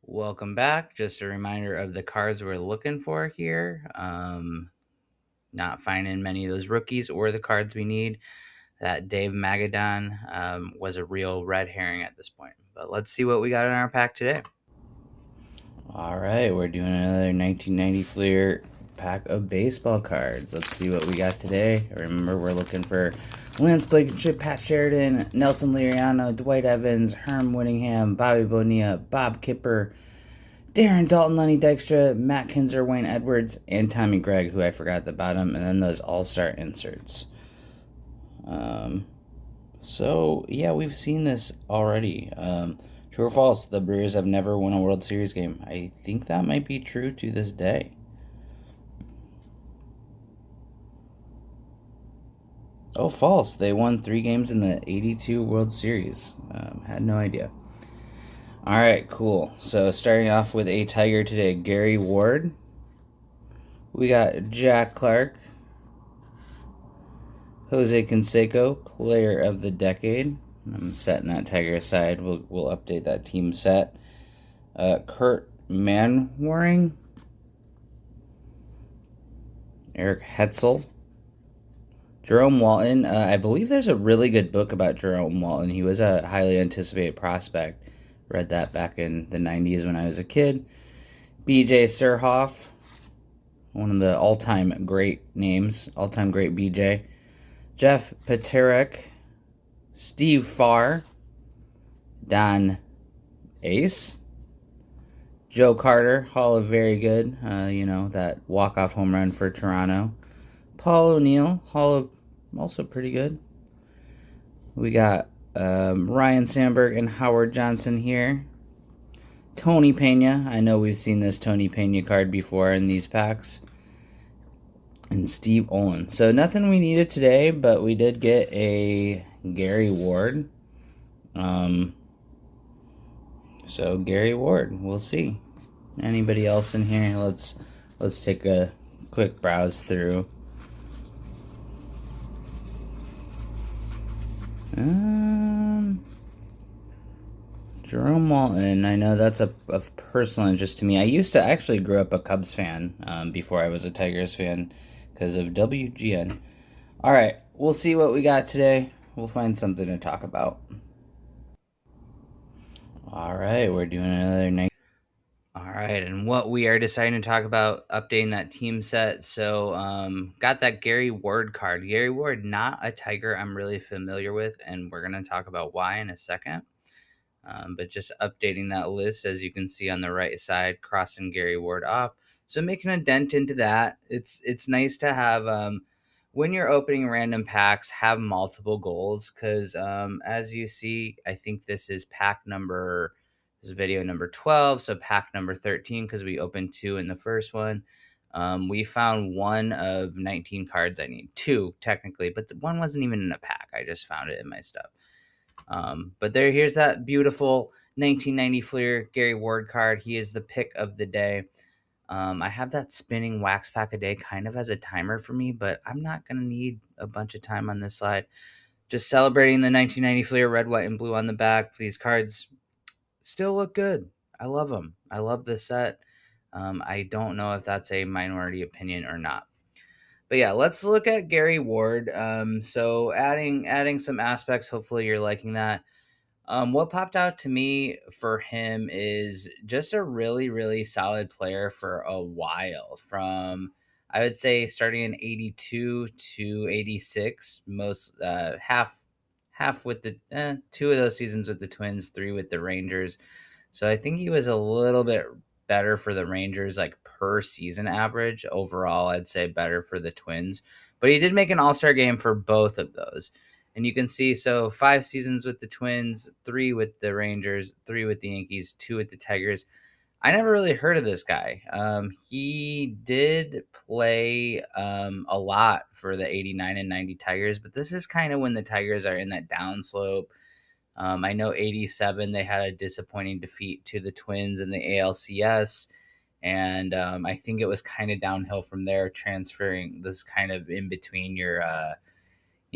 Welcome back. Just a reminder of the cards we're looking for here. Not finding many of those rookies or the cards we need. That Dave Magadon was a real red herring at this point. But let's see what we got in our pack today. All right, we're doing another 1990 Fleer pack of baseball cards. Let's see what we got today. Remember, we're looking for Lance Blankenship, Pat Sheridan, Nelson Liriano, Dwight Evans, Herm Whittingham, Bobby Bonilla, Bob Kipper, Darren Dalton, Lenny Dykstra, Matt Kinzer, Wayne Edwards, and Tommy Gregg, who I forgot at the bottom, and then those all-star inserts. So yeah, we've seen this already. True or false? The Brewers have never won a World Series game. I think that might be true to this day. Oh, false. They won 3 games in the '82 World Series. Had no idea. All right, cool. So starting off with a Tiger today, Gary Ward. We got Jack Clark, Jose Canseco, Player of the Decade. I'm setting that Tiger aside. We'll update that team set. Kurt Manwaring, Eric Hetzel, Jerome Walton. I believe there's a really good book about Jerome Walton. He was a highly anticipated prospect. Read that back in the 90s when I was a kid. BJ Surhoff, one of the all-time great names, all-time great BJ. Jeff Paterek, Steve Farr, Don Ace, Joe Carter, Hall of Very Good, that walk-off home run for Toronto. Paul O'Neill, Hall of also pretty good. We got Ryan Sandberg and Howard Johnson here. Tony Pena, I know we've seen this Tony Pena card before in these packs. And Steve Olin. So nothing we needed today, but we did get a Gary Ward. So Gary Ward, we'll see. Anybody else in here? Let's take a quick browse through. Jerome Walton, I know that's of personal interest to me. I used to actually grow up a Cubs fan before I was a Tigers fan because of WGN. All right, we'll see what we got today. We'll find something to talk about. All right, we're doing another night. All right, and what we are deciding to talk about, updating that team set. So, got that Gary Ward card. Gary Ward, not a Tiger I'm really familiar with, and we're going to talk about why in a second. But just updating that list, as you can see on the right side, crossing Gary Ward off. So making a dent into that. It's nice to have when you're opening random packs, have multiple goals because as you see, I think this is this is video number 12, so pack number 13 because we opened 2 in the first one. We found one of 19 cards I need. 2 technically, but the one wasn't even in a pack. I just found it in my stuff. But here's that beautiful 1990 Fleer Gary Ward card. He is the pick of the day. I have that spinning wax pack a day kind of as a timer for me, but I'm not going to need a bunch of time on this slide. Just celebrating the 1990 Fleer red, white, and blue on the back. These cards still look good. I love them. I love this set. I don't know if that's a minority opinion or not. But yeah, let's look at Gary Ward. So adding some aspects. Hopefully you're liking that. What popped out to me for him is just a really, really solid player for a while. From I would say starting in '82 to '86, most half with the 2 of those seasons with the Twins, 3 with the Rangers. So I think he was a little bit better for the Rangers, like per season average. Overall, I'd say better for the Twins, but he did make an All-Star game for both of those. And you can see, so 5 seasons with the Twins, 3 with the Rangers, 3 with the Yankees, 2 with the Tigers. I never really heard of this guy. He did play a lot for the 89 and 90 Tigers, but this is kind of when the Tigers are in that downslope. I know 87, they had a disappointing defeat to the Twins in the ALCS. And I think it was kind of downhill from there, transferring this kind of in between your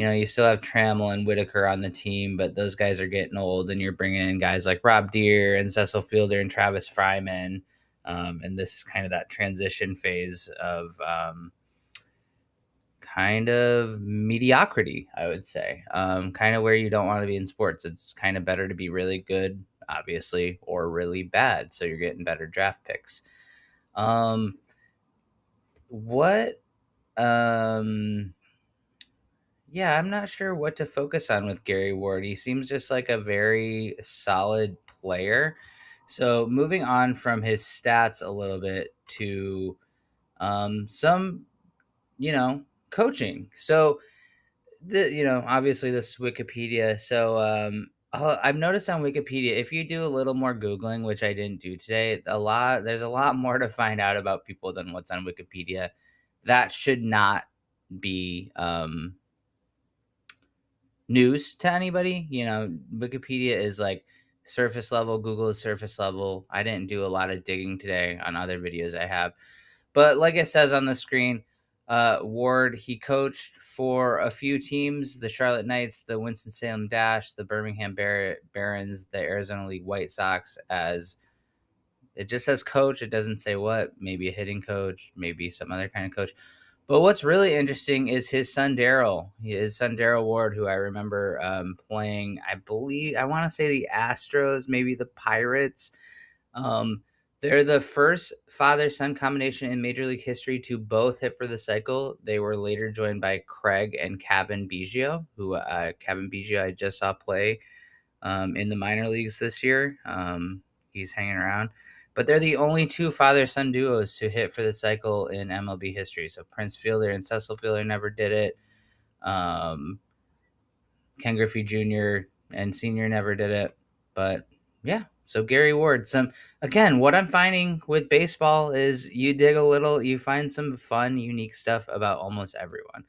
you still have Trammell and Whitaker on the team, but those guys are getting old, and you're bringing in guys like Rob Deere and Cecil Fielder and Travis Fryman. And this is kind of that transition phase of kind of mediocrity, I would say. Kind of where you don't want to be in sports. It's kind of better to be really good, obviously, or really bad. So you're getting better draft picks. What Yeah, I'm not sure what to focus on with Gary Ward. He seems just like a very solid player. So moving on from his stats a little bit to some, coaching. So obviously this is Wikipedia. So I've noticed on Wikipedia, if you do a little more Googling, which I didn't do today, there's a lot more to find out about people than what's on Wikipedia. That should not be news to anybody. Wikipedia is like surface level, Google is surface level. I didn't do a lot of digging today on other videos I have. But like it says on the screen, Ward, he coached for a few teams: the Charlotte Knights, the Winston-Salem Dash, the Birmingham Barons, the Arizona League White Sox. As it just says coach, it doesn't say what. Maybe a hitting coach, maybe some other kind of coach. But what's really interesting is his son Daryl. His son Daryl Ward, who I remember playing, I want to say the Astros, maybe the Pirates. Um, they're the first father-son combination in Major League history to both hit for the cycle. They were later joined by Craig and Cavan Biggio, who Cavan Biggio I just saw play in the minor leagues this year. He's hanging around. But they're the only two father-son duos to hit for the cycle in MLB history. So Prince Fielder and Cecil Fielder never did it. Ken Griffey Jr. and Sr. never did it. But yeah, so Gary Ward. Again, what I'm finding with baseball is you dig a little, you find some fun, unique stuff about almost everyone.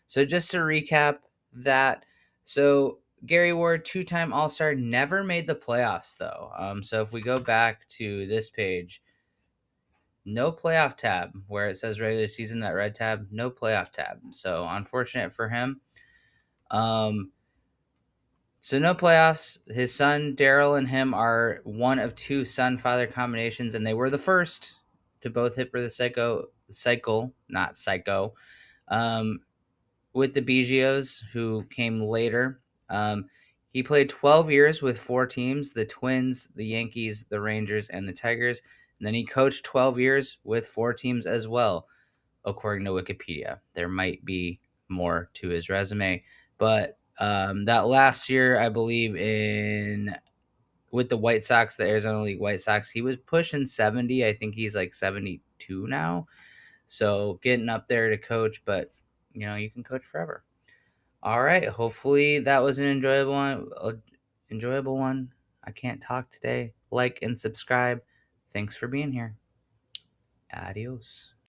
So just to recap that, so Gary Ward, two-time All-Star, never made the playoffs though. So if we go back to this page, no playoff tab where it says regular season, that red tab, no playoff tab. So unfortunate for him. So no playoffs. His son Daryl and him are one of two son-father combinations, and they were the first to both hit for the cycle, not psycho. With the Biggios, who came later. He played 12 years with four teams: the Twins, the Yankees, the Rangers, and the Tigers. And then he coached 12 years with four teams as well, according to Wikipedia. There might be more to his resume, but that last year, I believe with the White Sox, the Arizona League White Sox, he was pushing 70. I think he's like 72 now. So getting up there to coach, but you can coach forever. All right. Hopefully that was an enjoyable one. I can't talk today. Like and subscribe. Thanks for being here. Adios.